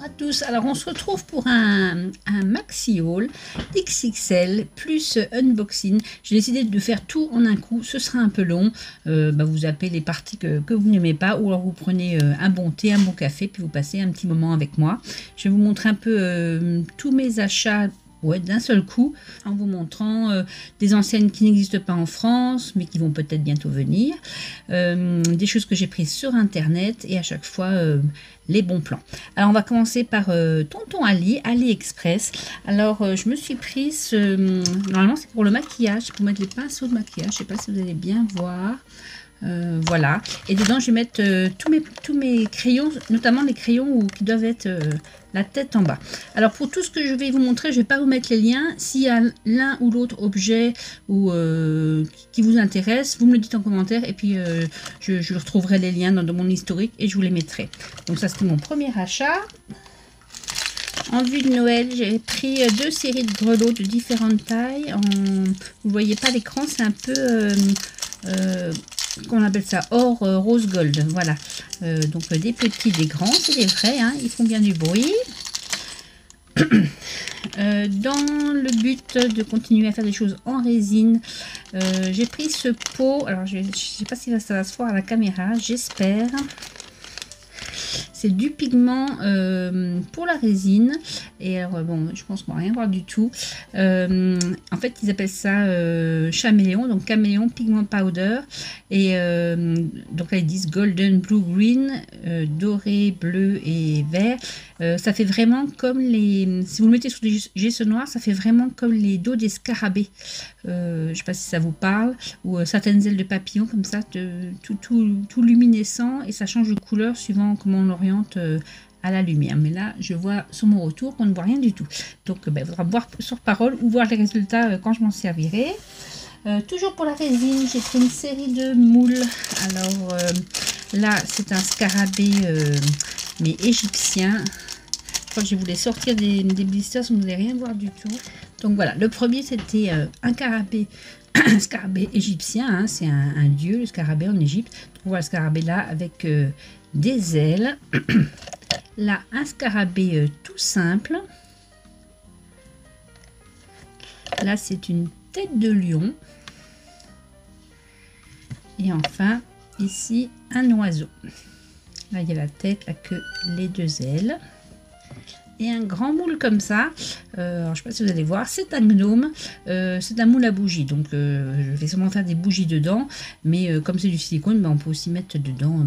à tous, alors on se retrouve pour un maxi haul XXL plus unboxing. J'ai décidé de faire tout en un coup, ce sera un peu long, vous zappez les parties que vous n'aimez pas, ou alors vous prenez un bon thé, un bon café, puis vous passez un petit moment avec moi. Je vais vous montrer un peu tous mes achats d'un seul coup, en vous montrant des enseignes qui n'existent pas en France, mais qui vont peut-être bientôt venir, des choses que j'ai prises sur internet, et à chaque fois les bons plans. Alors on va commencer par Tonton Ali, AliExpress. Alors je me suis prise, normalement c'est pour le maquillage, pour mettre les pinceaux de maquillage, je ne sais pas si vous allez bien voir. Voilà, et dedans je vais mettre tous mes crayons, notamment les crayons qui doivent être la tête en bas. Alors pour tout ce que je vais vous montrer, je ne vais pas vous mettre les liens. S'il y a l'un ou l'autre objet qui vous intéresse, vous me le dites en commentaire, et puis je retrouverai les liens dans mon historique et je vous les mettrai. Donc ça, c'était mon premier achat. En vue de Noël, j'ai pris 2 séries de grelots de différentes tailles. Vous ne voyez pas l'écran, c'est un peu qu'on appelle ça or rose gold. Voilà, donc des petits, des grands, c'est des vrais, hein, ils font bien du bruit. Dans le but de continuer à faire des choses en résine, j'ai pris ce pot. Alors je ne sais pas si ça va se voir à la caméra, j'espère. C'est du pigment pour la résine. Et alors, bon, je pense qu'on va rien voir du tout. En fait, ils appellent ça caméléon, donc caméléon pigment powder. Et donc là, ils disent golden, blue, green, doré, bleu et vert. Ça fait vraiment comme les... Si vous le mettez sur des gesso noirs, ça fait vraiment comme les dos des scarabées. Je ne sais pas si ça vous parle. Ou certaines ailes de papillon comme ça, tout luminescent. Et ça change de couleur suivant comment on l'oriente à la lumière. Mais là, je vois sur mon retour qu'on ne voit rien du tout. Donc, il faudra voir sur parole ou voir les résultats quand je m'en servirai. Toujours pour la résine, j'ai pris une série de moules. Alors, là, c'est un scarabée, mais égyptien. Je crois que je voulais sortir des blisters, vous n'allez rien voir du tout. Donc voilà, le premier, c'était un scarabée égyptien. Hein, c'est un dieu, le scarabée en Égypte. Donc voilà le scarabée là avec des ailes. Là, un scarabée tout simple. Là, c'est une tête de lion. Et enfin, ici, un oiseau. Là, il y a la tête, la queue, les 2 ailes. Et un grand moule comme ça. Alors, je ne sais pas si vous allez voir, c'est un gnome. C'est un moule à bougies. Donc, je vais sûrement faire des bougies dedans. Mais comme c'est du silicone, on peut aussi mettre dedans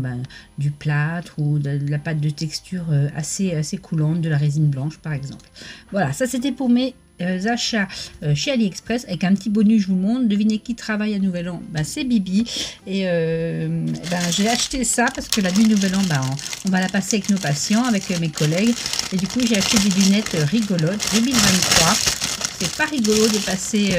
du plâtre ou de la pâte de texture assez coulante, de la résine blanche par exemple. Voilà, ça c'était pour mes achats chez AliExpress. Avec un petit bonus, je vous montre. Devinez qui travaille à Nouvel An? C'est Bibi. Et j'ai acheté ça parce que la nuit de Nouvel An, on va la passer avec nos patients, avec mes collègues. Et du coup, j'ai acheté des lunettes rigolotes 2023. C'est pas rigolo de passer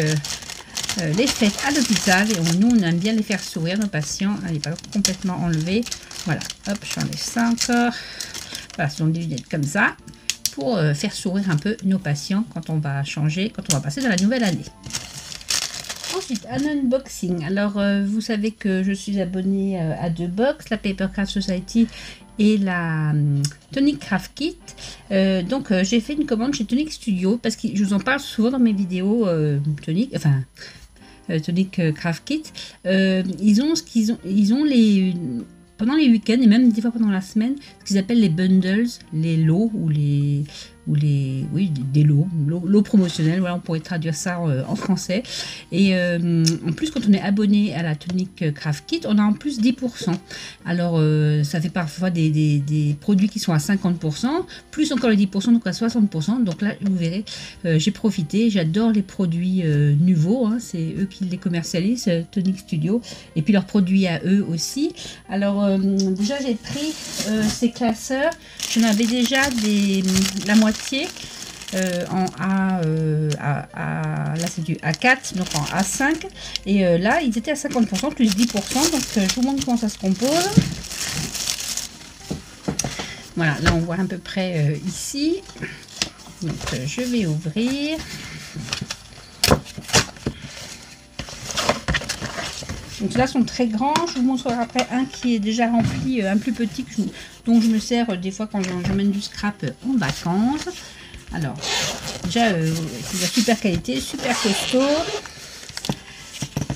les fêtes à l'hôpital. Et nous, on aime bien les faire sourire, nos patients. Elle n'est pas complètement enlevée. Voilà, hop, je enlève ça encore. Voilà, ce sont des lunettes comme ça, pour faire sourire un peu nos patients quand on va changer, quand on va passer dans la nouvelle année. Ensuite, un unboxing. Alors, vous savez que je suis abonnée à 2 box, la Papercraft Society et la Tonic Craft Kit. Donc, j'ai fait une commande chez Tonic Studio, parce que je vous en parle souvent dans mes vidéos Tonic Craft Kit. Ils ont les... Pendant les week-ends et même des fois pendant la semaine, ce qu'ils appellent les bundles, les lots ou des lots promotionnels, voilà, on pourrait traduire ça en français. Et en plus, quand on est abonné à la Tonic Craft Kit, on a en plus 10%. Alors, ça fait parfois des produits qui sont à 50%, plus encore les 10%, donc à 60%. Donc là, vous verrez, j'ai profité, j'adore les produits nouveaux, hein, c'est eux qui les commercialisent, Tonic Studio, et puis leurs produits à eux aussi. Alors, déjà, j'ai pris ces classeurs, j'en avais déjà la moitié. En là c'est du A4, donc en A5, et là ils étaient à 50% plus 10%, donc je vous montre comment ça se compose. Voilà, là on voit à peu près ici, donc je vais ouvrir. Donc là sont très grands. Je vous montrerai après un qui est déjà rempli, un plus petit dont je me sers des fois quand j'emmène du scrap en vacances. Alors déjà c'est de la super qualité, super costaud.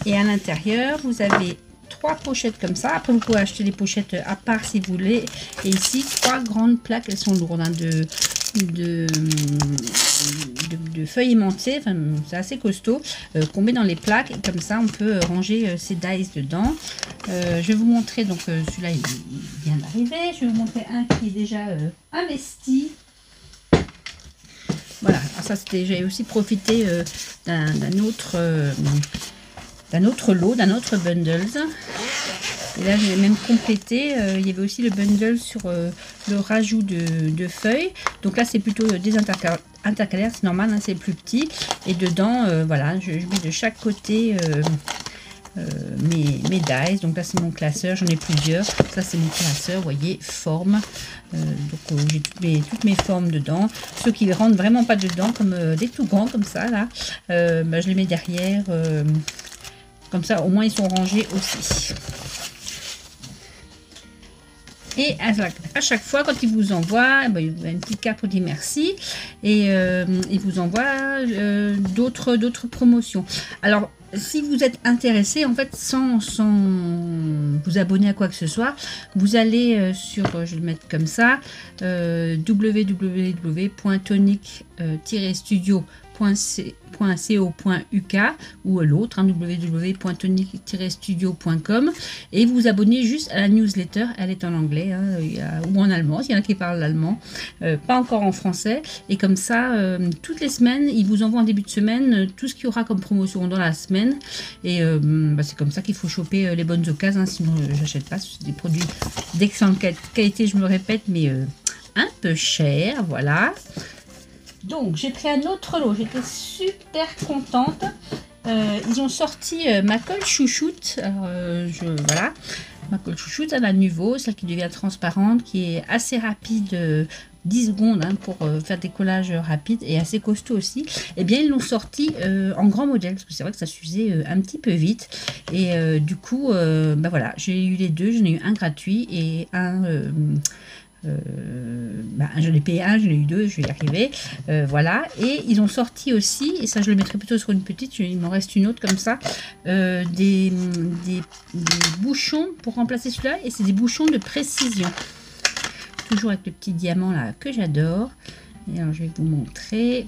Et à l'intérieur vous avez 3 pochettes comme ça. Après vous pouvez acheter des pochettes à part si vous voulez. Et ici 3 grandes plaques, elles sont lourdes hein, de feuilles aimantées, enfin, c'est assez costaud, qu'on met dans les plaques et comme ça on peut ranger ses dies dedans. Je vais vous montrer, donc celui-là il vient d'arriver. Je vais vous montrer un qui est déjà investi. Voilà, alors ça c'était, j'ai aussi profité d'un autre lot, d'un autre bundles. Et là j'ai même complété, il y avait aussi le bundle sur le rajout de feuilles. Donc là c'est plutôt des intercalaires, c'est normal, hein, c'est plus petit. Et dedans, voilà, je mets de chaque côté mes dies. Donc là c'est mon classeur, j'en ai plusieurs. Ça c'est mon classeur, vous voyez, forme. Donc j'ai toutes mes formes dedans. Ceux qui ne rentrent vraiment pas dedans, comme des tout grands comme ça, là, je les mets derrière. Comme ça au moins ils sont rangés aussi. Et à chaque fois, quand il vous envoie, il vous a une petite carte pour dire merci. Et il vous envoie d'autres promotions. Alors, si vous êtes intéressé, en fait, sans vous abonner à quoi que ce soit, vous allez sur, je vais le mettre comme ça, www.tonic-studio.co.uk ou l'autre, hein, www.tonic-studio.com, et vous abonnez juste à la newsletter. Elle est en anglais hein, ou en allemand, s'il y en a qui parlent l'allemand, pas encore en français. Et comme ça, toutes les semaines, ils vous envoient en début de semaine tout ce qu'il y aura comme promotion dans la semaine. Et c'est comme ça qu'il faut choper les bonnes occasions, hein, sinon j'achète pas. C'est des produits d'excellente qualité, je me répète, mais un peu cher, voilà. Donc j'ai pris un autre lot, j'étais super contente. Ils ont sorti ma colle chouchoute. Alors, voilà, ma colle chouchoute à la nouveau, celle qui devient transparente, qui est assez rapide, 10 secondes hein, pour faire des collages rapides et assez costaud aussi. Et bien ils l'ont sorti en grand modèle, parce que c'est vrai que ça s'usait un petit peu vite. Et du coup, voilà, j'ai eu les deux, j'en ai eu un gratuit et un... je l'ai payé un, j'en ai eu deux, je vais y arriver. Voilà, et ils ont sorti aussi, et ça je le mettrai plutôt sur une petite, il m'en reste une autre comme ça, des bouchons pour remplacer celui-là, et c'est des bouchons de précision. Toujours avec le petit diamant là que j'adore. Et alors je vais vous montrer.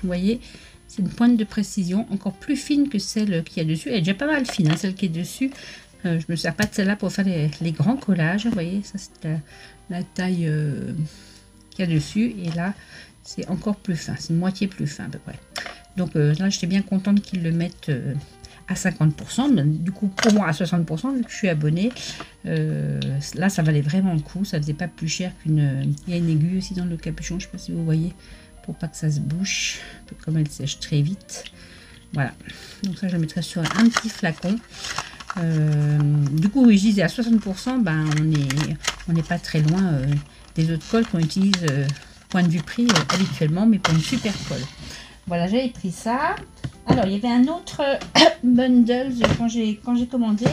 Vous voyez, c'est une pointe de précision encore plus fine que celle qui est dessus. Elle est déjà pas mal fine, hein, celle qui est dessus. Je me sers pas de celle-là pour faire les grands collages. Vous voyez, ça c'est la taille qu'il y a dessus. Et là, c'est encore plus fin. C'est une moitié plus fin à peu près. Donc là, j'étais bien contente qu'ils le mettent à 50%. Mais, du coup, pour moi, à 60%, vu que je suis abonnée. Là, ça valait vraiment le coup. Ça faisait pas plus cher qu'une... Il y a une aiguille aussi dans le capuchon. Je sais pas si vous voyez. Pour pas que ça se bouche. Comme elle sèche très vite. Voilà. Donc ça, je le mettrai sur un petit flacon. Du coup, oui, je disais à 60%, on n'est pas très loin des autres colles qu'on utilise point de vue prix habituellement, mais pour une super colle. Voilà, j'avais pris ça. Alors, il y avait un autre bundle quand j'ai commandé.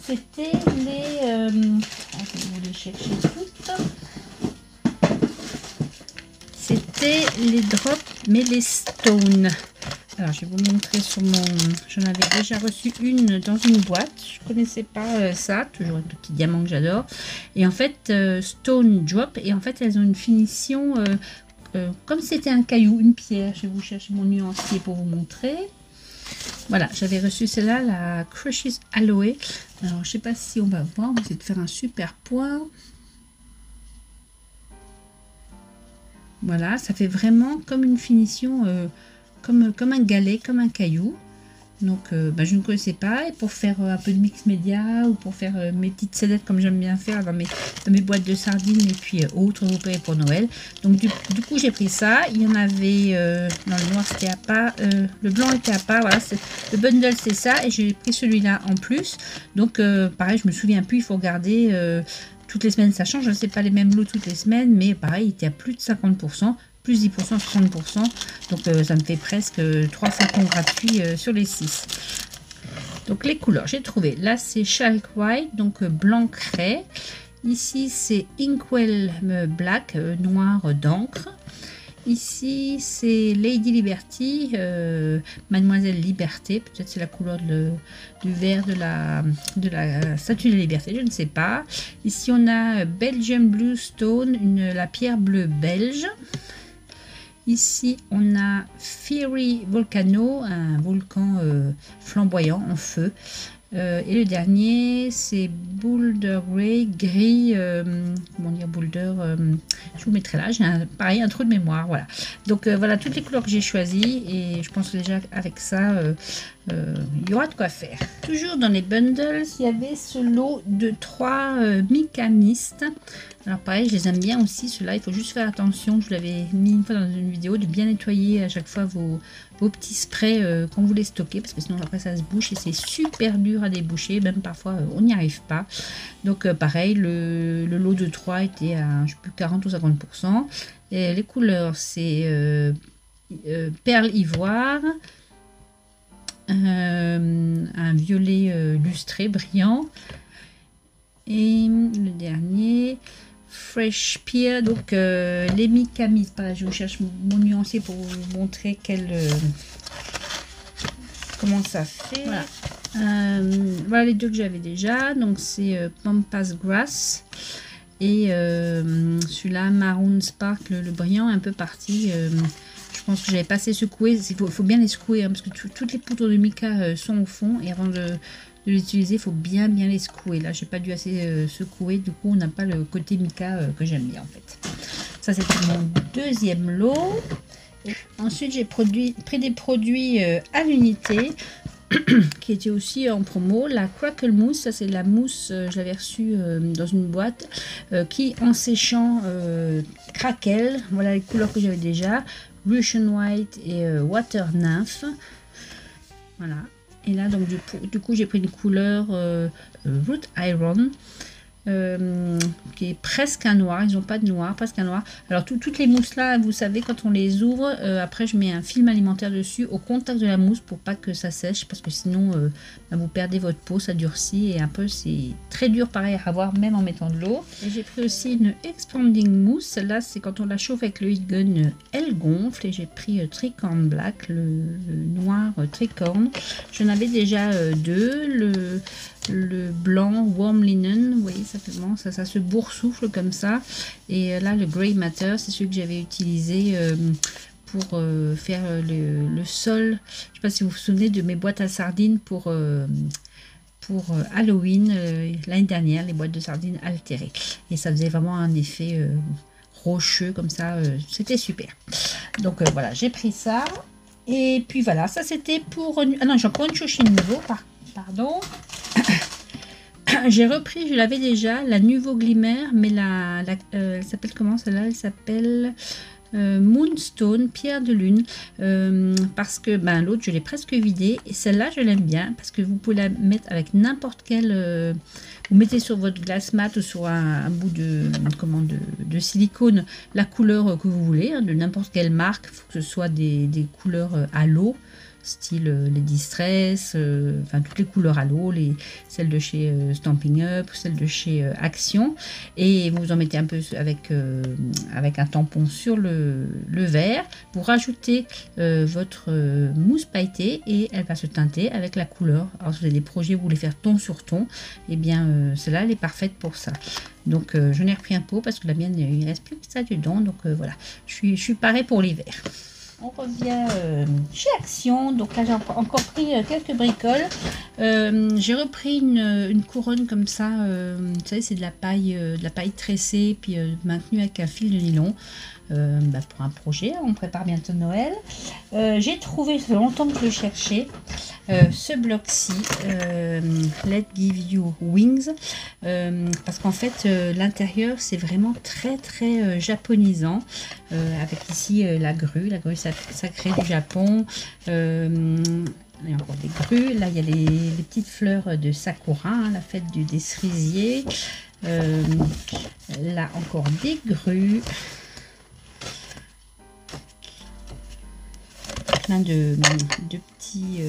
C'était les... je vais vous les chercher toutes. C'était les drops, mais les stones. Alors, je vais vous montrer sur mon... J'en avais déjà reçu une dans une boîte. Je ne connaissais pas ça. Toujours avec le petit diamant que j'adore. Et en fait, Stone Drop. Et en fait, elles ont une finition comme si c'était un caillou, une pierre. Je vais vous chercher mon nuancier pour vous montrer. Voilà, j'avais reçu celle-là, la Crushes Aloe. Alors, je ne sais pas si on va voir. On va essayer de faire un super point. Voilà, ça fait vraiment comme une finition... comme un galet, comme un caillou. Donc je ne connaissais pas. Et pour faire un peu de mix média ou pour faire mes petites sellettes comme j'aime bien faire dans mes boîtes de sardines et puis autres repérés pour Noël. Donc du coup j'ai pris ça. Il y en avait dans le noir c'était à part, le blanc était à part. Voilà, le bundle c'est ça et j'ai pris celui-là en plus. Donc pareil, je me souviens plus. Il faut regarder. Toutes les semaines ça change. Je ne sais pas les mêmes lots toutes les semaines, mais pareil il était à plus de 50%. Plus 10%, 60%. Donc ça me fait presque 3 flacons gratuits sur les 6. Donc les couleurs, j'ai trouvé. Là, c'est Chalk White, donc blanc craie. Ici, c'est Inkwell Black, noir d'encre. Ici, c'est Lady Liberty, Mademoiselle Liberté. Peut-être c'est la couleur du vert de la Statue de la Liberté, je ne sais pas. Ici, on a Belgian Blue Stone, la pierre bleue belge. Ici, on a Fiery Volcano, un volcan flamboyant en feu. Et le dernier, c'est Boulder Grey, gris, comment dire, Boulder, je vous mettrai là, j'ai pareil, un trou de mémoire, voilà. Donc voilà toutes les couleurs que j'ai choisies et je pense que déjà avec ça, il y aura de quoi faire. Toujours dans les bundles, il y avait ce lot de 3 Mica Mist. Alors pareil, je les aime bien aussi, ceux-là, il faut juste faire attention, je vous l'avais mis une fois dans une vidéo, de bien nettoyer à chaque fois vos petits sprays quand vous les stockez, parce que sinon après ça se bouche et c'est super dur à déboucher, même parfois on n'y arrive pas. Donc pareil, le lot de 3 était à je sais plus 40 ou 50%. Et les couleurs, c'est perle ivoire, un violet lustré, brillant. Et le dernier, Fresh Pear, donc les Mica Mist. Pareil, je cherche mon nuancier pour vous montrer comment ça fait. Voilà. Voilà les deux que j'avais déjà. Donc c'est Pampas Grass et celui-là Maroon Sparkle, le brillant un peu parti. Je pense que j'avais pas assez secoué. Il faut bien les secouer hein, parce que toutes les poudres de mica sont au fond et avant de l'utiliser, il faut bien les secouer. Là, j'ai pas dû assez secouer, du coup, on n'a pas le côté mica que j'aime bien en fait. Ça, c'était mon deuxième lot. Et ensuite, j'ai pris des produits à l'unité qui étaient aussi en promo. La Crackle Mousse, ça c'est la mousse, je l'avais reçue dans une boîte qui, en séchant, craquelle. Voilà les couleurs que j'avais déjà. Russian White et Water Nymph. Voilà. Et là, donc, du coup, j'ai pris une couleur Root Iron, qui est presque un noir. Ils n'ont pas de noir, presque un noir. Alors, toutes les mousses là, vous savez, quand on les ouvre, après, je mets un film alimentaire dessus au contact de la mousse pour pas que ça sèche, parce que sinon, vous perdez votre peau, ça durcit et un peu, c'est très dur, pareil, à avoir, même en mettant de l'eau. Et j'ai pris aussi une Expanding Mousse. Celle-là, c'est quand on la chauffe avec le heat gun, elle gonfle. Et j'ai pris Tricorn Black, le noir Tricorn. J'en avais déjà deux. Le blanc Warm Linen, vous voyez, ça fait bon, ça se boursoufle comme ça. Et là, le Grey Matter, c'est celui que j'avais utilisé pour faire le sol. Je ne sais pas si vous vous souvenez de mes boîtes à sardines pour Halloween l'année dernière, les boîtes de sardines altérées. Et ça faisait vraiment un effet rocheux comme ça, c'était super. Donc voilà, j'ai pris ça. Et puis voilà, ça c'était pour... Ah non, j'ai encore une chouchine nouveau, pardon. J'ai repris, je l'avais déjà, la Nuvo Glimmer, mais elle s'appelle comment celle-là? Elle s'appelle Moonstone, pierre de lune, parce que l'autre je l'ai presque vidée et celle-là je l'aime bien parce que vous pouvez la mettre avec n'importe quelle... vous mettez sur votre glace mat ou sur un bout de silicone la couleur que vous voulez, hein, de n'importe quelle marque. Il faut que ce soit des couleurs à l'eau, style les Distress, enfin toutes les couleurs à l'eau, celles de chez Stampin' Up, celles de chez Action, et vous en mettez un peu avec un tampon sur le verre. Vous rajoutez votre mousse pailletée et elle va se teinter avec la couleur. Alors si vous avez des projets où vous voulez faire ton sur ton, et bien celle-là elle est parfaite pour ça. Donc j'en ai repris un pot parce que la mienne il ne reste plus que ça dedans, donc voilà, je suis parée pour l'hiver. On revient chez Action. Donc là, j'ai encore pris quelques bricoles. J'ai repris une couronne comme ça. Vous savez, c'est de la paille tressée, puis maintenue avec un fil de nylon. Pour un projet, on prépare bientôt Noël. J'ai trouvé, ça fait longtemps que je le cherchais, ce bloc-ci, Let's Give You Wings, parce qu'en fait l'intérieur c'est vraiment très japonisant, avec ici la grue sacrée du Japon. Il y a encore des grues, là il y a les petites fleurs de sakura, hein, la fête des cerisiers. Là encore des grues. Plein de petits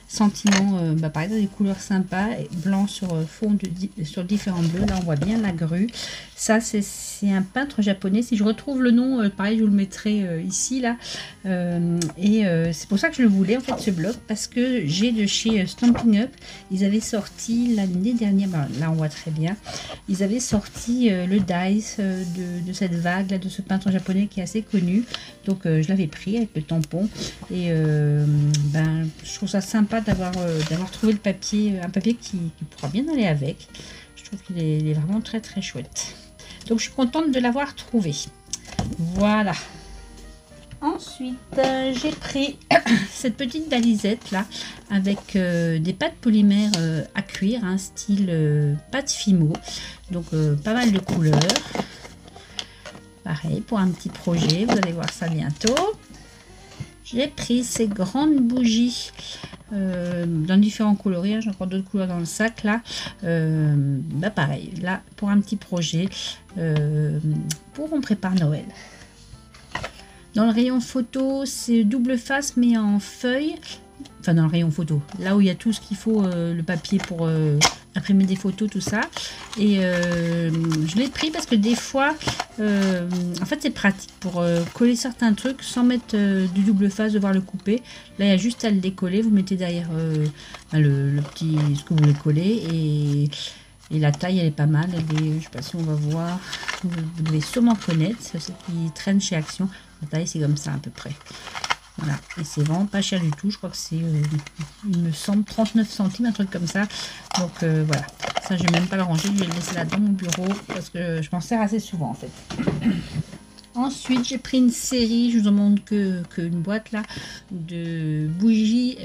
sentiment, pareil, dans des couleurs sympas, blanc sur fond sur différents bleus. Là, on voit bien la grue. Ça, c'est un peintre japonais. Si je retrouve le nom, pareil, je vous le mettrai ici, là. C'est pour ça que je le voulais, en fait, ce bloc, parce que j'ai de chez Stampin' Up. Ils avaient sorti l'année dernière, là, on voit très bien. Ils avaient sorti le Dice de cette vague, là, de ce peintre japonais qui est assez connu. Donc, je l'avais pris avec le tampon. Et je trouve ça sympa d'avoir trouvé le papier, un papier qui pourra bien aller avec. Je trouve qu'il est vraiment très très chouette. Donc je suis contente de l'avoir trouvé. Voilà. Ensuite, j'ai pris cette petite valisette là avec des pâtes polymères à cuire, hein, style pâte Fimo. Donc pas mal de couleurs. Pareil pour un petit projet, vous allez voir ça bientôt. J'ai pris ces grandes bougies dans différents coloris, hein, j'ai encore d'autres couleurs dans le sac là. Pareil, là pour un petit projet pour on prépare Noël. Dans le rayon photo, c'est double face mais en feuille. Enfin dans le rayon photo, là où il y a tout ce qu'il faut, le papier pour imprimer des photos, tout ça. Et je l'ai pris parce que des fois, en fait c'est pratique pour coller certains trucs sans mettre du double face, devoir le couper. Là il y a juste à le décoller, vous mettez derrière le petit, ce que vous voulez coller. Et la taille elle est pas mal, je ne sais pas si on va voir, vous devez sûrement connaître, c'est ce qui traîne chez Action. La taille c'est comme ça à peu près. Voilà, et c'est vraiment pas cher du tout, je crois que c'est, il me semble, 39 centimes, un truc comme ça. Donc voilà, ça je vais même pas le ranger, je vais le laisser là dans mon bureau parce que je m'en sers assez souvent en fait. Ensuite, j'ai pris une série, je vous en montre qu'une boîte là, de bougies,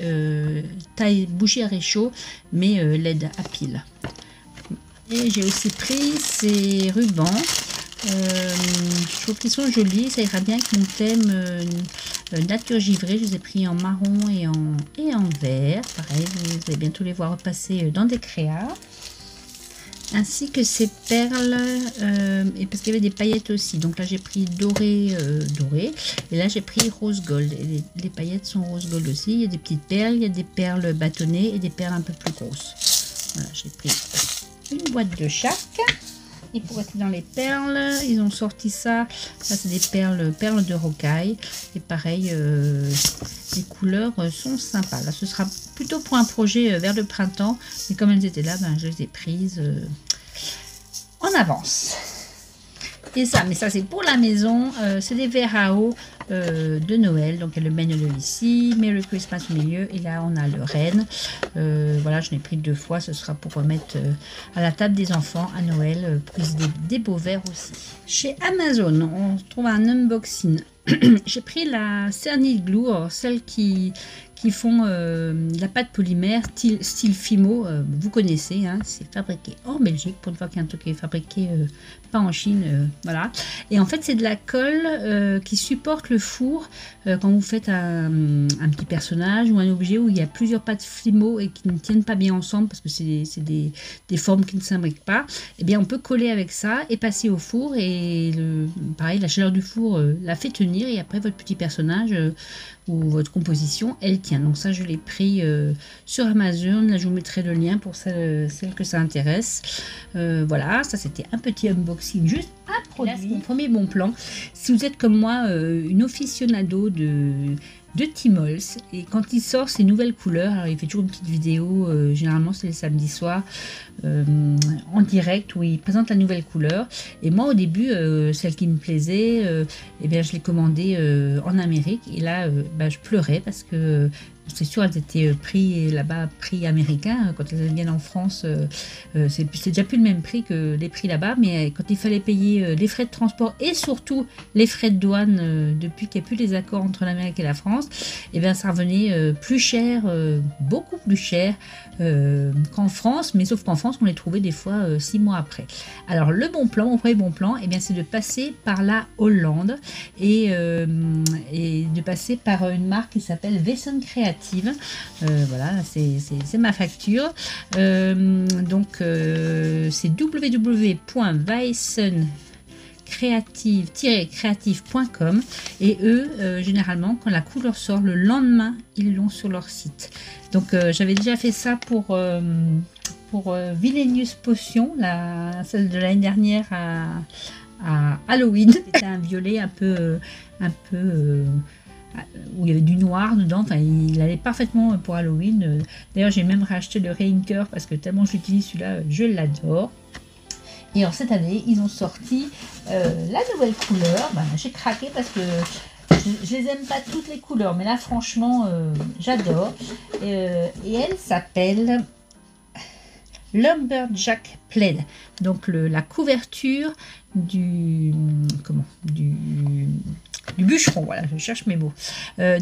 taille bougie à réchaud, mais LED à pile. Et j'ai aussi pris ces rubans. Je trouve qu'ils sont jolis, ça ira bien avec mon thème nature givrée. Je les ai pris en marron et en vert. Pareil, vous allez bientôt les voir repasser dans des créas. Ainsi que ces perles, et parce qu'il y avait des paillettes aussi. Donc là j'ai pris doré, et là j'ai pris rose gold. Et les paillettes sont rose gold aussi. Il y a des petites perles, il y a des perles bâtonnées et des perles un peu plus grosses. Voilà, j'ai pris une boîte de chaque. Et pour être dans les perles, ils ont sorti ça. Ça, c'est des perles de rocaille. Et pareil, les couleurs sont sympas. Là, ce sera plutôt pour un projet vers le printemps. Mais comme elles étaient là, je les ai prises en avance. Et ça, mais ça, c'est pour la maison. C'est des verres à eau de Noël. Donc, il y a le manuel ici, Merry Christmas au milieu. Et là, on a le renne. Voilà, je l'ai pris 2 fois. Ce sera pour remettre à la table des enfants à Noël. Prise des beaux verres aussi. Chez Amazon, on trouve un unboxing. J'ai pris la Cernil Glue, celle qui font la pâte polymère style Fimo, vous connaissez, hein, c'est fabriqué en Belgique, pour une fois qu'il y a un truc qui est fabriqué pas en Chine, voilà. Et en fait c'est de la colle qui supporte le four quand vous faites un petit personnage ou un objet où il y a plusieurs pâtes Fimo et qui ne tiennent pas bien ensemble parce que c'est des formes qui ne s'imbriquent pas. Et bien on peut coller avec ça et passer au four et pareil la chaleur du four la fait tenir et après votre petit personnage ou votre composition elle tient. Donc ça je l'ai pris sur Amazon, là je vous mettrai le lien pour celles que ça intéresse. Voilà, ça c'était un petit unboxing, juste un produit. Là c'est mon premier bon plan. Si vous êtes comme moi une aficionado de Timols, et quand il sort ses nouvelles couleurs, alors il fait toujours une petite vidéo, généralement c'est le samedi soir, en direct où il présente la nouvelle couleur. Et moi au début, celle qui me plaisait, eh bien je l'ai commandée en Amérique et là je pleurais parce que c'est sûr, elles étaient prix là-bas, prix américain. Quand elles viennent en France, c'est déjà plus le même prix que les prix là-bas. Mais quand il fallait payer les frais de transport et surtout les frais de douane, depuis qu'il n'y a plus les accords entre l'Amérique et la France, et bien ça revenait plus cher, beaucoup plus cher qu'en France. Mais sauf qu'en France, on les trouvait des fois 6 mois après. Alors le bon plan, mon premier bon plan, et bien c'est de passer par la Hollande et de passer par une marque qui s'appelle Wesen Creative. Voilà, c'est ma facture. Donc c'est www.wesen creative-creative.com et eux, généralement, quand la couleur sort, le lendemain, ils l'ont sur leur site. Donc, j'avais déjà fait ça pour Villainous Potion, celle de l'année dernière à Halloween. C'était un violet un peu où il y avait du noir dedans, enfin il allait parfaitement pour Halloween. D'ailleurs j'ai même racheté le Rainker parce que tellement j'utilise celui-là, je l'adore. Et alors cette année ils ont sorti la nouvelle couleur. J'ai craqué parce que je les aime pas toutes les couleurs, mais là franchement j'adore. Et elle s'appelle Lumberjack Plaid, donc la couverture du bûcheron, voilà, je cherche mes mots.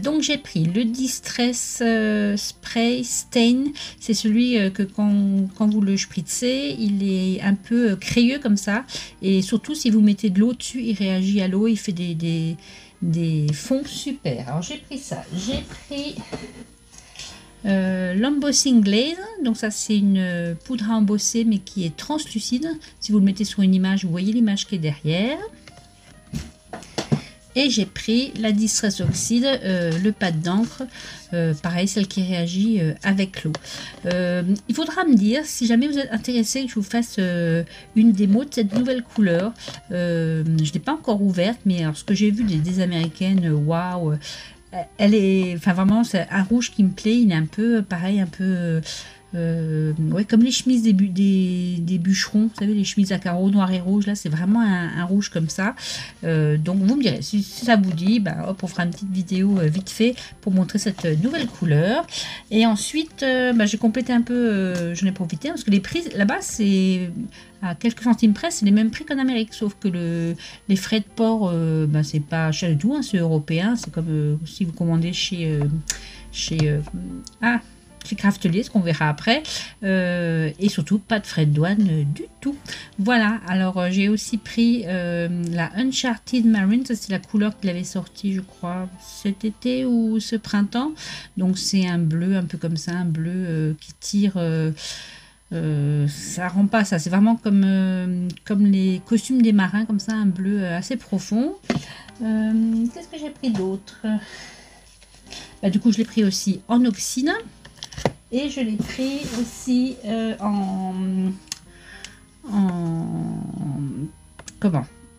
Donc j'ai pris le Distress Spray Stain, c'est celui que quand vous le spritzez, il est un peu crayeux comme ça, et surtout si vous mettez de l'eau dessus, il réagit à l'eau, il fait des fonds super. Alors j'ai pris ça, j'ai pris l'Embossing Glaze, donc ça c'est une poudre à embosser mais qui est translucide. Si vous le mettez sur une image, vous voyez l'image qui est derrière. Et j'ai pris la Distress Oxide, le pad d'encre, pareil, celle qui réagit avec l'eau. Il faudra me dire si jamais vous êtes intéressé que je vous fasse une démo de cette nouvelle couleur. Je ne l'ai pas encore ouverte, mais alors, ce que j'ai vu des américaines, waouh! Elle est, enfin vraiment, c'est un rouge qui me plaît. Il est un peu pareil, un peu, ouais, comme les chemises des bûcherons. Vous savez, les chemises à carreaux noir et rouge. Là, c'est vraiment un rouge comme ça. Donc, vous me direz si ça vous dit. Hop, on fera une petite vidéo vite fait pour montrer cette nouvelle couleur. Et ensuite, j'ai complété un peu. J'en ai profité parce que les prix là-bas, c'est à quelques centimes près, c'est les mêmes prix qu'en Amérique, sauf que les frais de port, c'est pas cher du tout, hein, c'est européen, c'est comme si vous commandez chez Craftelier, ce qu'on verra après, et surtout pas de frais de douane du tout. Voilà, alors j'ai aussi pris la Uncharted Marine, ça c'est la couleur qu'il avait sortie, je crois, cet été ou ce printemps, donc c'est un bleu un peu comme ça, un bleu qui tire... ça rend pas ça, c'est vraiment comme les costumes des marins, comme ça, un bleu assez profond. Qu'est-ce que j'ai pris d'autre? Du coup je l'ai pris aussi en oxyne et je l'ai pris aussi en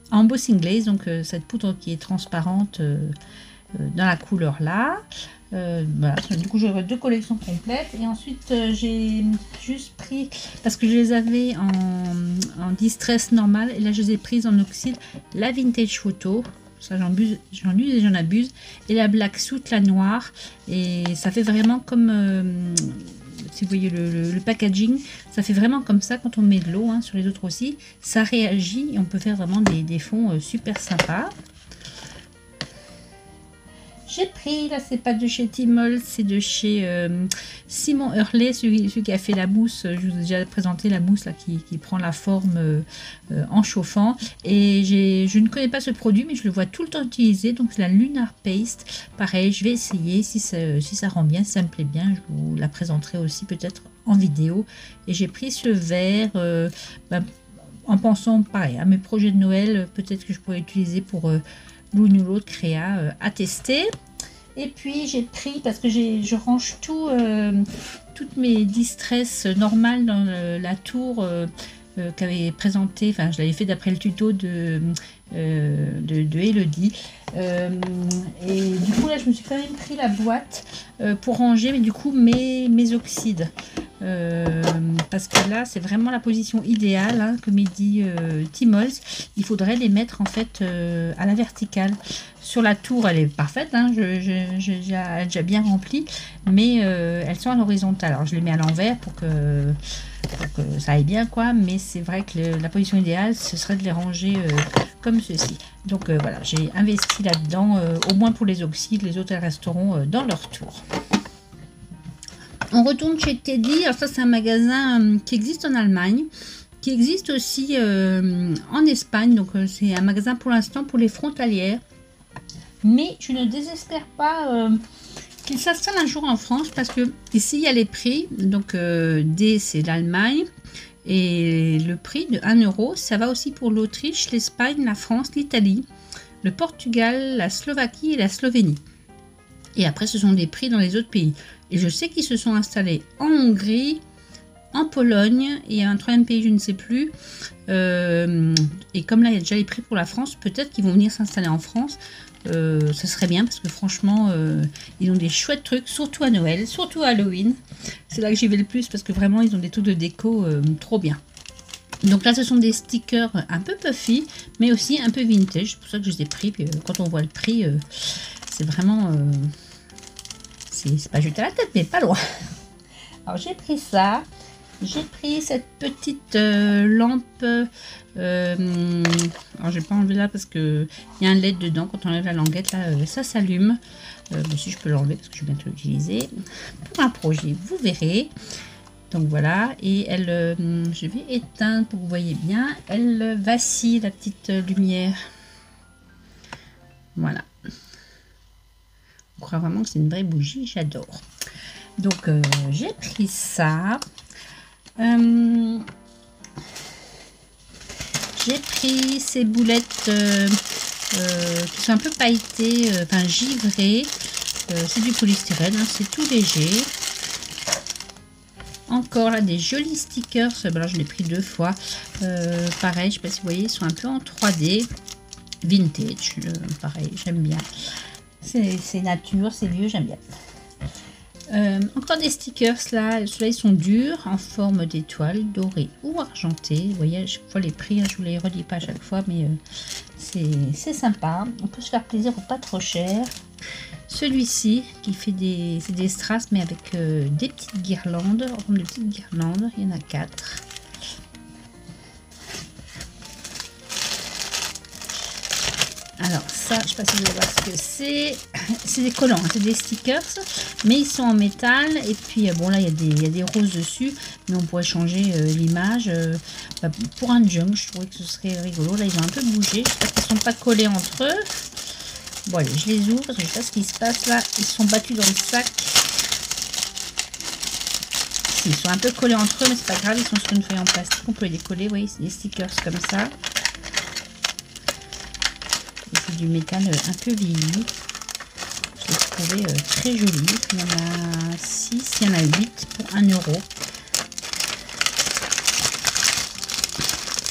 embossing glaze, donc cette poudre qui est transparente dans la couleur là. Voilà. Du coup j'aurai deux collections complètes et ensuite j'ai juste pris, parce que je les avais en distress normal et là je les ai prises en oxyde, la vintage photo, ça j'en use et j'en abuse, et la black suit, la noire, et ça fait vraiment comme si vous voyez le packaging, ça fait vraiment comme ça quand on met de l'eau, hein, sur les autres aussi, ça réagit et on peut faire vraiment des fonds super sympas. J'ai pris, là c'est pas de chez Tmall, c'est de chez Simon Hurley, celui qui a fait la mousse. Je vous ai déjà présenté la mousse là, qui prend la forme en chauffant. Et je ne connais pas ce produit, mais je le vois tout le temps utilisé. Donc c'est la Lunar Paste. Pareil, je vais essayer si ça rend bien, si ça me plaît bien. Je vous la présenterai aussi peut-être en vidéo. Et j'ai pris ce verre en pensant pareil à mes projets de Noël. Peut-être que je pourrais utiliser pour... l'une ou l'autre créa à tester. Et puis j'ai pris, parce que je range toutes mes distress normales dans la tour qu'avait présenté, enfin je l'avais fait d'après le tuto de Elodie. Et du coup là je me suis quand même pris la boîte pour ranger, mais du coup mes oxydes. Parce que là c'est vraiment la position idéale, hein, comme il dit Tmall. Il faudrait les mettre en fait à la verticale. Sur la tour elle est parfaite, hein, elle est déjà bien remplie, mais elles sont à l'horizontale. Alors je les mets à l'envers pour que ça aille bien quoi, mais c'est vrai que la position idéale ce serait de les ranger comme ceci. Donc voilà, j'ai investi là-dedans, au moins pour les oxydes, les autres elles resteront dans leur tour. On retourne chez Teddy. Alors ça c'est un magasin qui existe en Allemagne, qui existe aussi en Espagne, donc c'est un magasin pour l'instant pour les frontalières, mais je ne désespère pas qu'il s'installe un jour en France, parce que ici il y a les prix, donc D c'est l'Allemagne, Et le prix de 1 euro, ça va aussi pour l'Autriche, l'Espagne, la France, l'Italie, le Portugal, la Slovaquie et la Slovénie. Et après, ce sont des prix dans les autres pays. Et je sais qu'ils se sont installés en Hongrie, en Pologne et un troisième pays, je ne sais plus. Et comme là, il y a déjà les prix pour la France, peut-être qu'ils vont venir s'installer en France. Ça serait bien parce que franchement, ils ont des chouettes trucs, surtout à Noël, surtout à Halloween. C'est là que j'y vais le plus parce que vraiment, ils ont des trucs de déco trop bien. Donc là, ce sont des stickers un peu puffy, mais aussi un peu vintage. C'est pour ça que je les ai pris. Puis, quand on voit le prix, c'est vraiment... c'est pas jeté à la tête, mais pas loin. Alors, j'ai pris ça. J'ai pris cette petite lampe. Alors, j'ai pas enlevé là parce qu'il y a un LED dedans. Quand on enlève la languette, là, ça s'allume. Si je peux l'enlever parce que je vais bientôt l'utiliser. Pour un projet, vous verrez. Donc voilà, et elle, je vais éteindre pour que vous voyez bien, elle vacille la petite lumière. Voilà. On croit vraiment que c'est une vraie bougie, j'adore. Donc j'ai pris ça. J'ai pris ces boulettes qui sont un peu pailletées, enfin givrées. C'est du polystyrène, hein, c'est tout léger. Encore là des jolis stickers, ben là je l'ai pris 2 fois, pareil, je sais pas si vous voyez, ils sont un peu en 3D, vintage, pareil, j'aime bien, c'est nature, c'est vieux, j'aime bien. Encore des stickers là, ceux-là ils sont durs, en forme d'étoile, dorée ou argentée, vous voyez à chaque fois les prix, hein, je vous les redis pas à chaque fois, mais c'est sympa, on peut se faire plaisir pour pas trop cher. Celui-ci qui fait c'est des strass mais avec des petites guirlandes, en forme de petites guirlandes, il y en a 4. Alors ça, je ne sais pas si vous allez voir ce que c'est. C'est des collants, hein, c'est des stickers, mais ils sont en métal. Et puis bon là il y a des roses dessus, mais on pourrait changer l'image. Pour un junk, je trouvais que ce serait rigolo. Là ils ont un peu bougé, j'espère qu'ils ne sont pas collés entre eux. Bon allez, je les ouvre parce que je sais pas ce qui se passe là. Ils sont battus dans le sac. Ils sont un peu collés entre eux, mais c'est pas grave, ils sont sur une feuille en plastique. On peut les décoller, vous voyez, c'est des stickers comme ça. C'est du métal un peu vieilli. Je l'ai trouvé très joli. Il y en a 6, il y en a 8 pour 1 euro.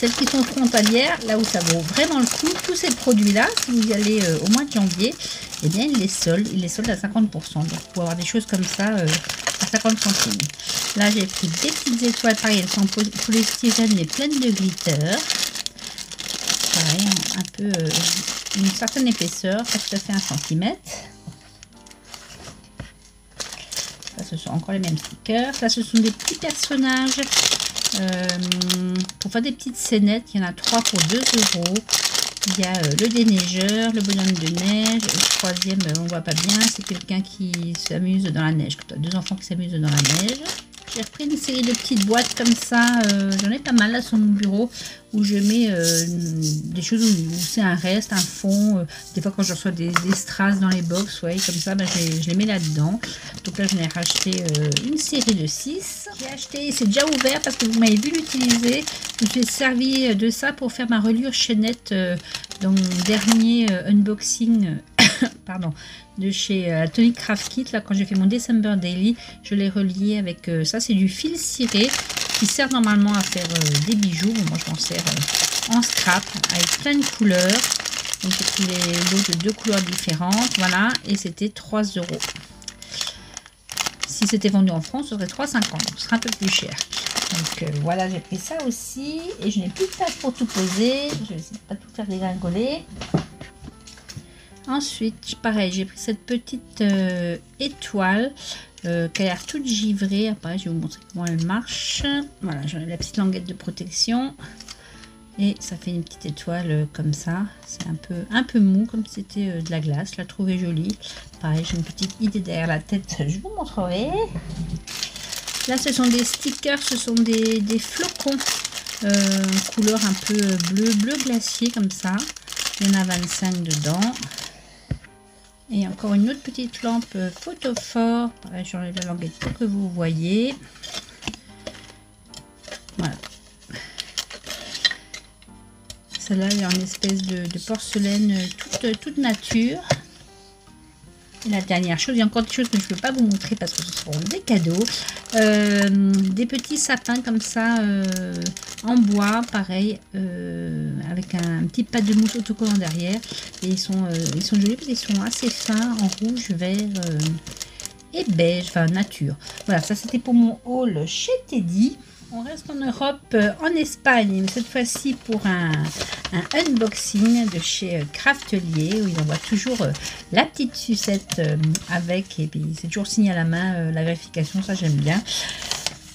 Celles qui sont frontalières, là où ça vaut vraiment le coup, tous ces produits-là, si vous y allez au mois de janvier, eh bien ils les soldent à 50%. Donc pour avoir des choses comme ça à 50 centimes. Là j'ai pris des petites étoiles, pareil, elles sont en polystyrène mais pleines de glitter. Pareil, un peu une certaine épaisseur, pas tout à fait 1 cm. Là ce sont encore les mêmes stickers. Là ce sont des petits personnages. Pour faire des petites scénettes, il y en a 3 pour 2 euros. Il y a le déneigeur, le bonhomme de neige. Le troisième, on voit pas bien, c'est quelqu'un qui s'amuse dans la neige. 2 enfants qui s'amusent dans la neige. J'ai repris une série de petites boîtes comme ça. J'en ai pas mal là sur mon bureau où je mets des choses où c'est un reste, un fond. Des fois quand je reçois des strass dans les box, ouais, comme ça, je les mets là-dedans. Donc là, j'en ai racheté une série de 6. J'ai acheté, c'est déjà ouvert parce que vous m'avez vu l'utiliser. Je me suis servi de ça pour faire ma reliure chaînette dans mon dernier unboxing. Pardon, de chez Tonic Craft Kit, là quand j'ai fait mon December Daily, je l'ai relié avec ça, c'est du fil ciré qui sert normalement à faire des bijoux. Moi je m'en sers en scrap avec plein de couleurs, donc j'ai pris les lots de 2 couleurs différentes, voilà, et c'était 3 euros. Si c'était vendu en France, ce serait 3,50, donc ce serait un peu plus cher. Donc voilà, j'ai pris ça aussi, et je n'ai plus de place pour tout poser, je vais essayer de pas tout faire dégringoler. Ensuite, pareil, j'ai pris cette petite étoile qui a l'air toute givrée. Après, je vais vous montrer comment elle marche. Voilà, j'ai la petite languette de protection. Et ça fait une petite étoile comme ça. C'est un peu mou, comme si c'était de la glace. Je la trouvais jolie. Pareil, j'ai une petite idée derrière la tête. Je vous montrerai. Là, ce sont des stickers. Ce sont des flocons couleur un peu bleu glacier comme ça. Il y en a 25 dedans. Et encore une autre petite lampe photophore. J'enlève la languette pour que vous voyez. Voilà. celle-là est en espèce de porcelaine toute nature. Et la dernière chose, il y a encore des choses que je ne peux pas vous montrer parce que ce seront des cadeaux. Des petits sapins comme ça en bois, pareil, avec un petit pâte de mousse autocollant derrière. Et ils sont jolis parce qu'ils sont assez fins, en rouge, vert et beige, enfin nature. Voilà, ça c'était pour mon haul chez Teddy. On reste en Europe, en Espagne, mais cette fois-ci pour un unboxing de chez Craftelier, où ils envoient toujours la petite sucette avec, et puis c'est toujours signé à la main, la vérification, ça j'aime bien.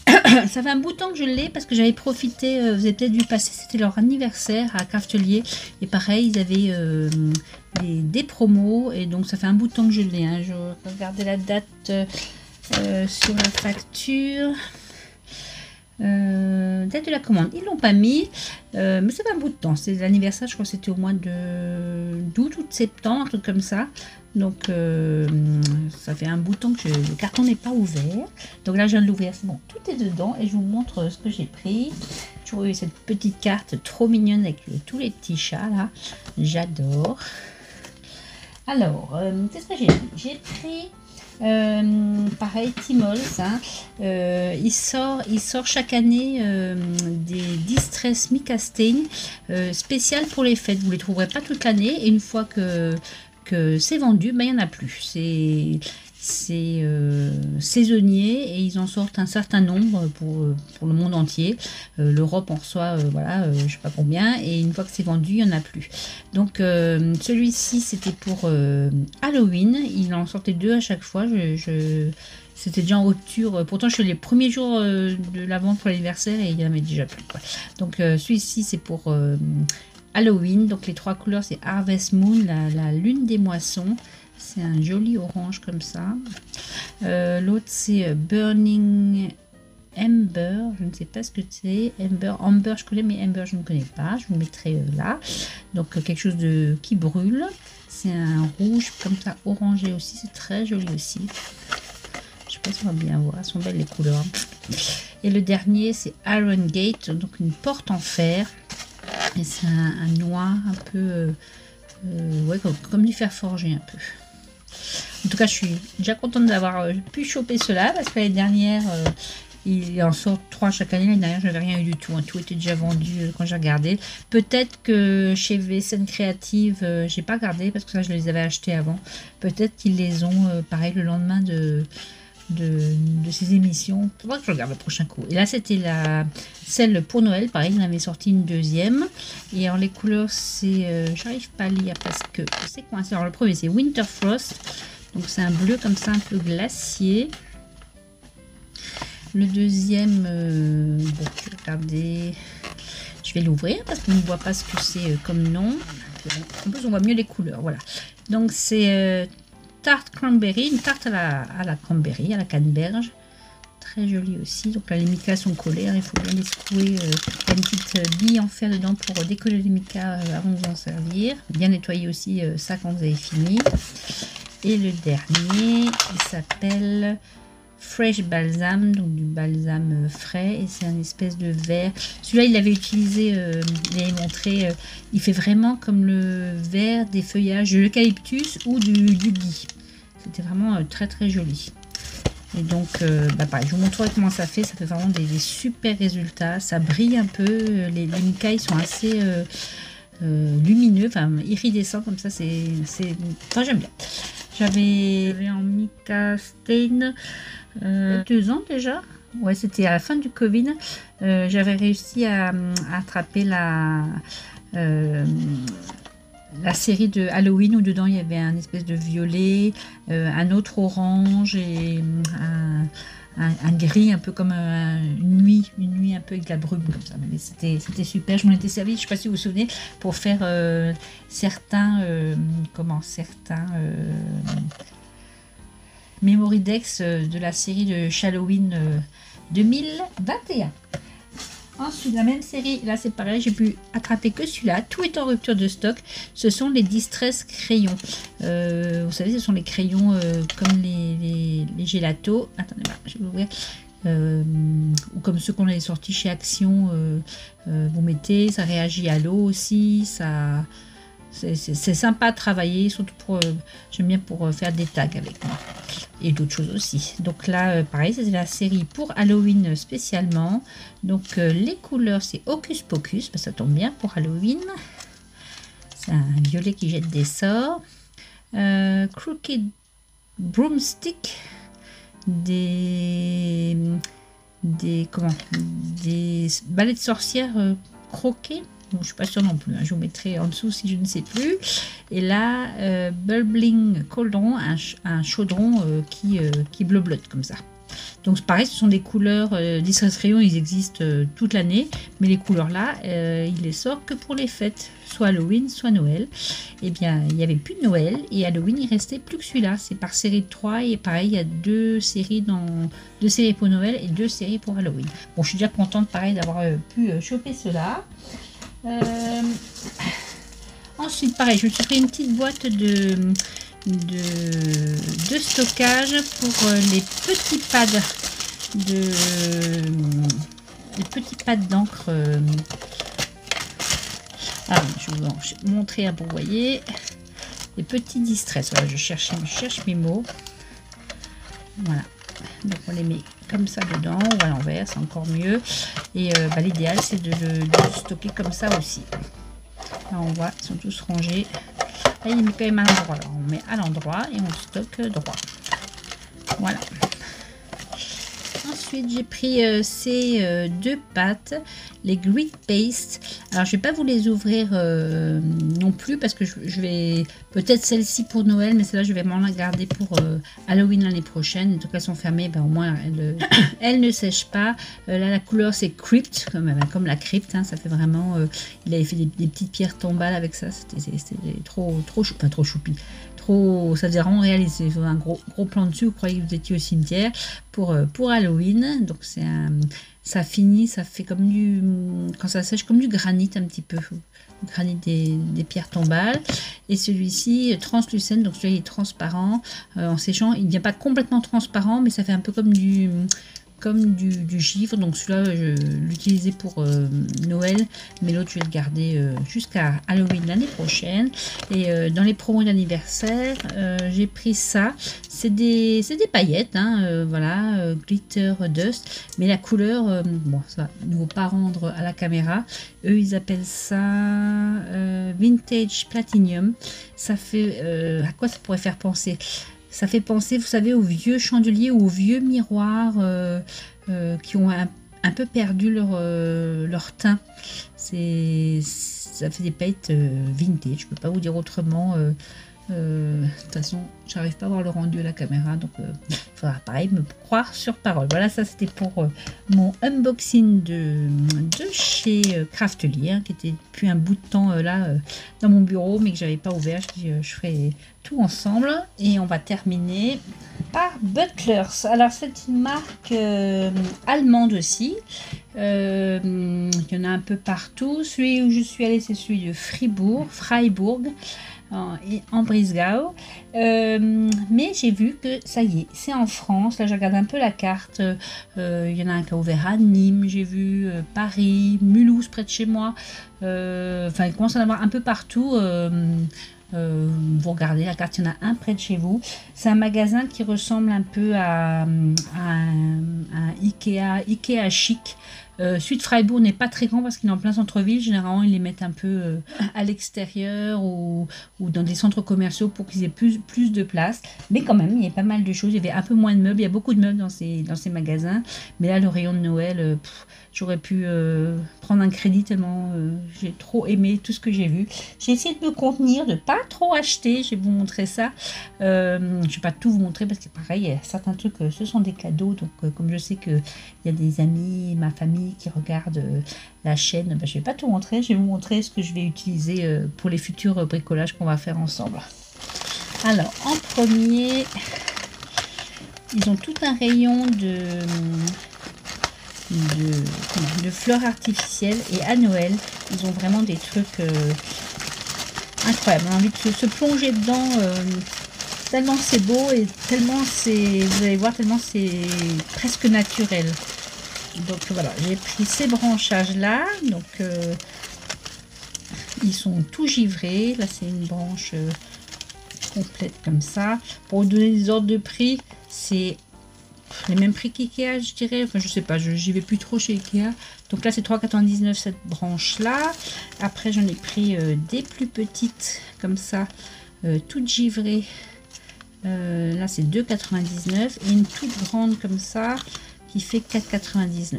Ça fait un bout de temps que je l'ai parce que j'avais profité, vous avez peut-être vu passer, c'était leur anniversaire à Craftelier, et pareil, ils avaient des promos, et donc ça fait un bout de temps que je l'ai. Hein. Je vais regarder la date sur la facture. Date de la commande, ils l'ont pas mis, mais ça fait un bout de temps. C'est l'anniversaire, je crois que c'était au mois d'août ou de septembre, un truc comme ça. Donc ça fait un bout de temps que le carton n'est pas ouvert. Donc là je viens de l'ouvrir, c'est bon, tout est dedans et je vous montre ce que j'ai pris. J'ai eu cette petite carte trop mignonne avec tous les petits chats là, j'adore. Alors, qu'est-ce que j'ai pris? J'ai pris pareil, Timols, hein. Il sort chaque année des Distress Mica Stain spécial pour les fêtes. Vous les trouverez pas toute l'année et une fois que c'est vendu, ben, il n'y en a plus. C'est saisonnier et ils en sortent un certain nombre pour le monde entier. L'Europe en reçoit, voilà, je sais pas combien, et une fois que c'est vendu, il n'y en a plus. Donc celui-ci c'était pour Halloween, il en sortait 2 à chaque fois. C'était déjà en rupture, pourtant je suis les premiers jours de la vente pour l'anniversaire et il n'y en avait déjà plus, quoi. Donc celui-ci c'est pour Halloween, donc les 3 couleurs c'est Harvest Moon, la lune des moissons. C'est un joli orange comme ça. L'autre c'est Burning Ember. Je ne sais pas ce que c'est. Amber je connais, mais Ember je ne connais pas. Je vous le mettrai là. Donc quelque chose qui brûle. C'est un rouge comme ça, orangé aussi. C'est très joli aussi. Je ne sais pas si on va bien voir. Elles sont belles les couleurs. Et le dernier c'est Iron Gate. Donc une porte en fer. Et c'est un noir un peu... ouais, comme du fer forgé un peu. En tout cas, je suis déjà contente d'avoir pu choper cela parce que l'année dernière, il en sort 3 chaque année. L'année dernière, je n'avais rien eu du tout. Hein. Tout était déjà vendu quand j'ai regardé. Peut-être que chez VSN Creative, j'ai pas regardé parce que ça, je les avais achetés avant. Peut-être qu'ils les ont, pareil, le lendemain de ces émissions. Il faudra que je regarde le prochain coup. Et là, c'était celle pour Noël. Pareil, il en avait sorti une deuxième. Et alors, les couleurs, c'est... j'arrive pas à lire parce que c'est coincé. Alors, le premier, c'est Winter Frost. Donc, c'est un bleu comme ça, un peu glacier. Le deuxième... bon, je vais regarder... Je vais l'ouvrir parce qu'on ne voit pas ce que c'est comme nom. En plus, on voit mieux les couleurs. Voilà. Donc, c'est... tarte cranberry, une tarte à la cranberry, à la canneberge, très jolie aussi. Donc là les micas sont collés, hein, il faut bien les secouer. Il y a une petite bille en fer dedans pour décoller les micas avant de vous en servir. Bien nettoyer aussi ça quand vous avez fini. Et le dernier, il s'appelle Fresh Balsam, donc du balsam frais, et c'est un espèce de verre. Celui-là, il avait utilisé, il avait montré, il fait vraiment comme le verre des feuillages de l'eucalyptus ou du gui. C'était vraiment très très joli. Et donc, pareil, je vous montrerai comment ça fait. Ça fait vraiment des super résultats. Ça brille un peu. Les micas, ils sont assez lumineux, enfin iridescents comme ça. Enfin, j'aime bien. J'avais en mica stain 2 ans déjà. Ouais, c'était à la fin du Covid. J'avais réussi à attraper la série de Halloween où dedans il y avait un espèce de violet, un autre orange et un gris un peu comme une nuit un peu avec de la brume comme ça. Mais c'était super, je m'en étais servi, je ne sais pas si vous vous souvenez, pour faire certains Memory Dex de la série de Halloween 2021. Ensuite, la même série, là c'est pareil, j'ai pu attraper que celui-là. Tout est en rupture de stock. Ce sont les Distress crayons. Vous savez, ce sont les crayons comme les gélatos. Attendez, je vais ouvrir. ou comme ceux qu'on avait sortis chez Action, vous mettez, ça réagit à l'eau aussi, ça c'est sympa à travailler, surtout pour j'aime bien pour faire des tags avec moi et d'autres choses aussi. Donc là pareil, c'est la série pour Halloween spécialement. Donc les couleurs c'est Hocus Pocus, ça tombe bien pour Halloween. C'est un violet qui jette des sorts. Crooked Broomstick, des balais de sorcières croqués. Bon, je suis pas sûre non plus, hein. Je vous mettrai en dessous si je ne sais plus. Et là, Bubbling Cauldron, un chaudron qui bleu-blotte comme ça. Donc pareil, ce sont des couleurs Distress Rayon, ils existent toute l'année, mais les couleurs là, ils les sortent que pour les fêtes, soit Halloween, soit Noël. Et bien, il n'y avait plus de Noël, et Halloween, il restait plus que celui-là. C'est par série de 3, et pareil, il y a deux séries pour Noël et 2 séries pour Halloween. Bon, je suis déjà contente, pareil, d'avoir pu choper cela. Ensuite, pareil, je me suis pris une petite boîte de stockage pour les petits pads d'encre. Je vais vous montrer pour vous voyez les petits distress. Voilà, je cherche mes mots. Voilà, donc on les met comme ça dedans ou à l'envers, c'est encore mieux. Et l'idéal c'est de stocker comme ça aussi. Là on voit, ils sont tous rangés. Là il est quand même à l'endroit. Alors on met à l'endroit et on stocke droit. Voilà. Ensuite j'ai pris ces 2 pâtes, les Grit Paste. Alors je vais pas vous les ouvrir non plus parce que je vais peut-être celle-ci pour Noël, mais celle-là je vais vraiment la garder pour Halloween l'année prochaine. En tout cas elles sont fermées, au moins elles ne sèchent pas. Là la couleur c'est Crypt, comme la crypte, hein, ça fait vraiment il avait fait des petites pierres tombales avec ça, c'était trop choupi. Ça faisait vraiment réaliser un gros plan dessus, vous croyez que vous étiez au cimetière pour Halloween. Donc ça finit, ça fait comme quand ça sèche comme du granit un petit peu, le granit des pierres tombales. Et celui-ci translucent, donc celui-là est transparent, en séchant il ne devient pas complètement transparent, mais ça fait un peu comme du givre. Donc celui-là je l'utilisais pour Noël, mais l'autre je vais le garder jusqu'à Halloween l'année prochaine. Et dans les promos d'anniversaire j'ai pris ça, c'est des paillettes, hein, voilà, glitter dust, mais la couleur bon ça ne vaut pas rendre à la caméra, eux ils appellent ça vintage platinum. Ça fait à quoi ça pourrait faire penser? Ça fait penser, vous savez, aux vieux chandeliers ou aux vieux miroirs qui ont un peu perdu leur teint. Ça fait des paillettes vintage, je ne peux pas vous dire autrement. De toute façon, j'arrive pas à voir le rendu à la caméra, donc il faudra pareil me croire sur parole. Voilà, ça c'était pour mon unboxing de chez Craftly, hein, qui était depuis un bout de temps là dans mon bureau, mais que j'avais pas ouvert. Je ferai tout ensemble et on va terminer par Butlers. Alors c'est une marque allemande aussi. Il y en a un peu partout. Celui où je suis allée, c'est celui de Freiburg. En Brisgau, mais j'ai vu que ça y est, c'est en France. Là je regarde un peu la carte, il y en a un qui a ouvert à Nîmes, j'ai vu Paris, Mulhouse près de chez moi, enfin il commence à en avoir un peu partout. Vous regardez la carte, il y en a un près de chez vous. C'est un magasin qui ressemble un peu à un Ikea chic. Celui de Freiburg n'est pas très grand parce qu'il est en plein centre-ville. Généralement, ils les mettent un peu à l'extérieur ou dans des centres commerciaux pour qu'ils aient plus de place. Mais quand même, il y a pas mal de choses. Il y avait un peu moins de meubles. Il y a beaucoup de meubles dans ces magasins. Mais là, le rayon de Noël, j'aurais pu prendre un crédit tellement j'ai trop aimé tout ce que j'ai vu. J'ai essayé de me contenir, de pas trop acheter. Je vais vous montrer ça. Je ne vais pas tout vous montrer parce que pareil, il y a certains trucs, ce sont des cadeaux. Donc comme je sais qu'il y a des amis, ma famille qui regardent la chaîne, je ne vais pas tout montrer. Je vais vous montrer ce que je vais utiliser pour les futurs bricolages qu'on va faire ensemble. Alors en premier, ils ont tout un rayon de fleurs artificielles et à Noël ils ont vraiment des trucs incroyables. On a envie de se plonger dedans tellement c'est beau et tellement c'est, vous allez voir, tellement c'est presque naturel. Donc voilà, j'ai pris ces branchages là, donc ils sont tout givrés. Là c'est une branche complète comme ça. Pour vous donner des ordres de prix, c'est les mêmes prix qu'IKEA, je dirais. Enfin, je sais pas, j'y vais plus trop chez IKEA. Donc là, c'est 3,99 cette branche-là. Après, j'en ai pris des plus petites, comme ça, toutes givrées. Là, c'est 2,99. Et une toute grande, comme ça, qui fait 4,99.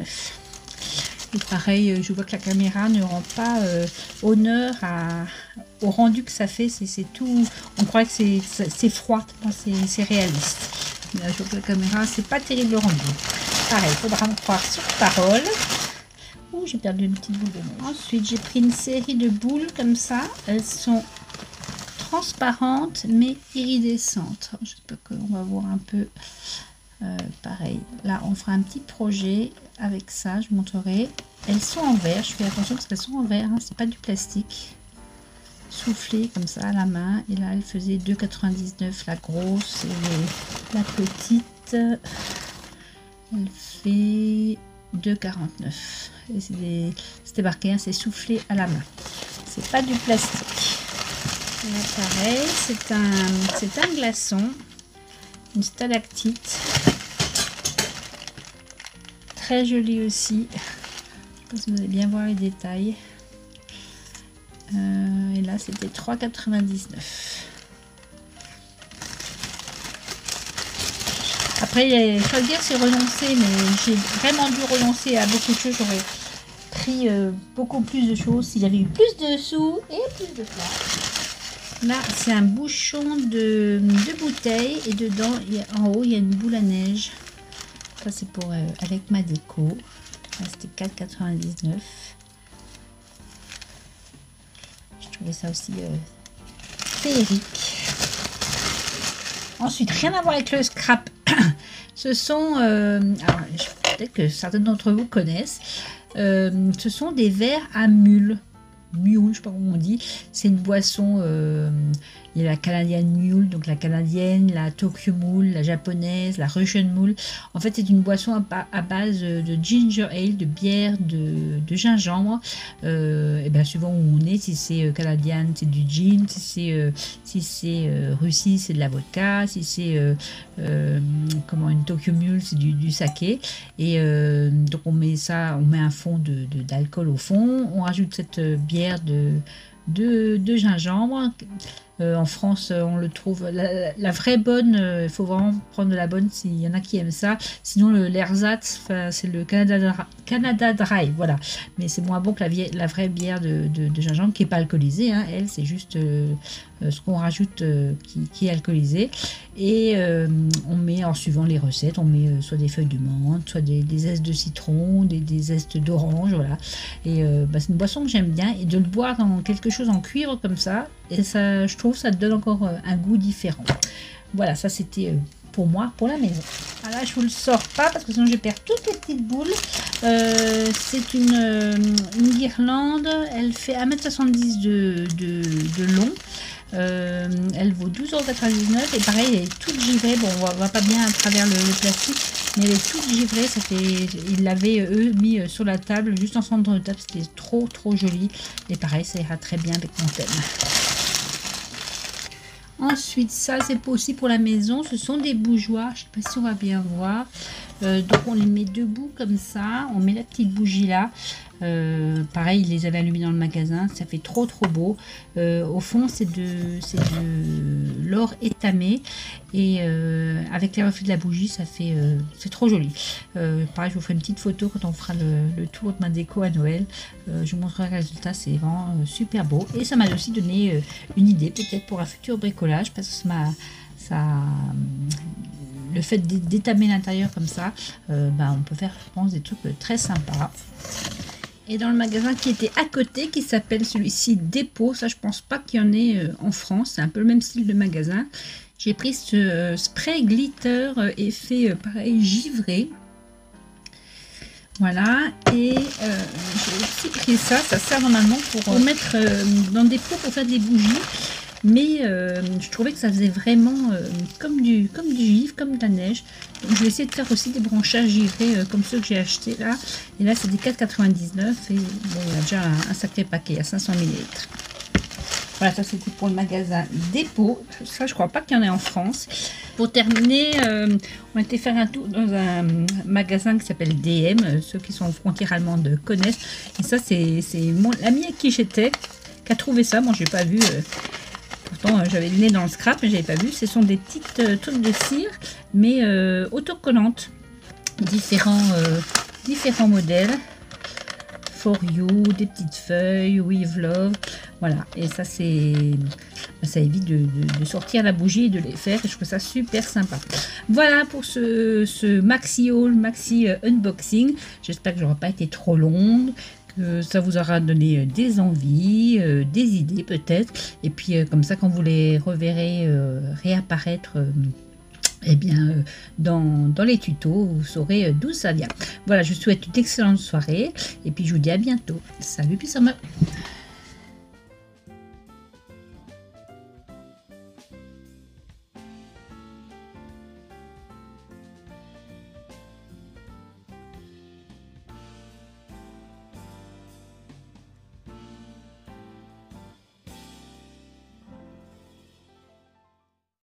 Et pareil, je vois que la caméra ne rend pas honneur au rendu que ça fait. C'est tout. On croit que c'est froid, c'est réaliste. Mais là, je vois que la caméra, c'est pas terrible le rendu. Pareil, il faudra me croire sur parole. Ouh, j'ai perdu une petite boule de neige. Ensuite, j'ai pris une série de boules comme ça. Elles sont transparentes mais iridescentes. J'espère qu'on va voir un peu. Pareil, là, on fera un petit projet avec ça. Je vous montrerai. Elles sont en verre. Je fais attention parce qu'elles sont en verre. Hein, c'est pas du plastique. Soufflé comme ça à la main, et là elle faisait 2,99 la grosse, et la petite elle fait 2,49. Et c'était marqué, hein, c'est soufflé à la main, c'est pas du plastique. Et là pareil, c'est un glaçon, une stalactite, très jolie aussi. Je sais pas si vous allez bien voir les détails. Et là c'était 3,99. Après, choisir c'est renoncer, mais j'ai vraiment dû renoncer à beaucoup de choses. J'aurais pris beaucoup plus de choses s'il y avait eu plus de sous et plus de place. Là c'est un bouchon de bouteille, et dedans en haut il y a une boule à neige. Ça c'est pour avec ma déco. C'était 4,99. Je trouvais ça aussi féerique. Ensuite, rien à voir avec le scrap. Ce sont, peut-être que certains d'entre vous connaissent, ce sont des verres à mule. Mule, je sais pas comment on dit. C'est une boisson, il y a la Canadian Mule, donc la canadienne, la Tokyo Mule, la japonaise, la Russian Mule. En fait, c'est une boisson à base de ginger ale, de bière, de gingembre. Et bien, suivant où on est, si c'est canadien, c'est du gin, si c'est Russie, c'est de la vodka, si c'est une Tokyo Mule, c'est du saké. Et donc, on met un fond d'alcool au fond. On rajoute cette bière de gingembre. En France, on le trouve la vraie bonne. Il faut vraiment prendre de la bonne s'il y en a qui aiment ça. Sinon, l'ersatz, c'est le Canada Dry, voilà. Mais c'est moins bon que la vraie bière de gingembre qui n'est pas alcoolisée. Hein. Elle, c'est juste ce qu'on rajoute qui est alcoolisé. Et on met, en suivant les recettes, on met soit des feuilles de menthe, soit des zestes de citron, des zestes d'orange, voilà. Et c'est une boisson que j'aime bien. Et de le boire dans quelque chose en cuivre comme ça, et ça, je trouve, ça donne encore un goût différent. Voilà, ça c'était pour moi, pour la maison. Voilà, je vous le sors pas parce que sinon je perds toutes les petites boules. C'est une guirlande, elle fait 1,70 m de long. Elle vaut 12,99 € et pareil, elle est toute givrée. Bon, on voit pas bien à travers le plastique, mais elle est toute givrée. Ils l'avaient eux mis sur la table, juste en centre de table. C'était trop joli. Et pareil, ça ira très bien avec mon thème. Ensuite, ça c'est aussi pour la maison. Ce sont des bougeoirs. Je sais pas si on va bien voir. Donc on les met debout comme ça. On met la petite bougie là. Pareil, ils les avaient allumés dans le magasin. Ça fait trop beau. Au fond, c'est de l'or étamé. Et avec les reflets de la bougie, ça fait c'est trop joli. Pareil, je vous ferai une petite photo quand on fera le tour de ma déco à Noël. Je vous montrerai le résultat. C'est vraiment super beau. Et ça m'a aussi donné une idée peut-être pour un futur bricolage, parce que le fait d'étamer l'intérieur comme ça, on peut faire, je pense, des trucs très sympas. Et dans le magasin qui était à côté, qui s'appelle celui-ci Dépôt, ça je pense pas qu'il y en ait en France, c'est un peu le même style de magasin. J'ai pris ce spray glitter effet pareil givré. Voilà, et j'ai aussi pris ça sert normalement pour mettre dans des pots pour faire des bougies. mais je trouvais que ça faisait vraiment comme du givre, comme de la neige. Donc, je vais essayer de faire aussi des branchages givrés comme ceux que j'ai achetés là. Et là, c'est des 4,99 et bon, il y a déjà un sacré paquet à 500 ml. Voilà, ça c'était pour le magasin Dépôt. Ça, je crois pas qu'il y en ait en France. Pour terminer, on a été faire un tour dans un magasin qui s'appelle DM. Ceux qui sont aux frontières allemandes connaissent. Et ça, c'est l'ami avec qui j'étais qui a trouvé ça. Moi, j'ai pas vu. Pourtant, j'avais le nez dans le scrap, mais j'avais pas vu. Ce sont des petites trucs de cire, mais autocollantes. Différents modèles. For You, des petites feuilles, With Love, voilà, et ça c'est, ça évite de sortir la bougie et de les faire, et je trouve ça super sympa. Voilà pour ce maxi haul, maxi unboxing, j'espère que je n'aurai pas été trop longue, que ça vous aura donné des envies, des idées peut-être, et puis comme ça quand vous les reverrez réapparaître eh bien, dans les tutos, vous saurez d'où ça vient. Voilà, je vous souhaite une excellente soirée et puis je vous dis à bientôt. Salut, peace out.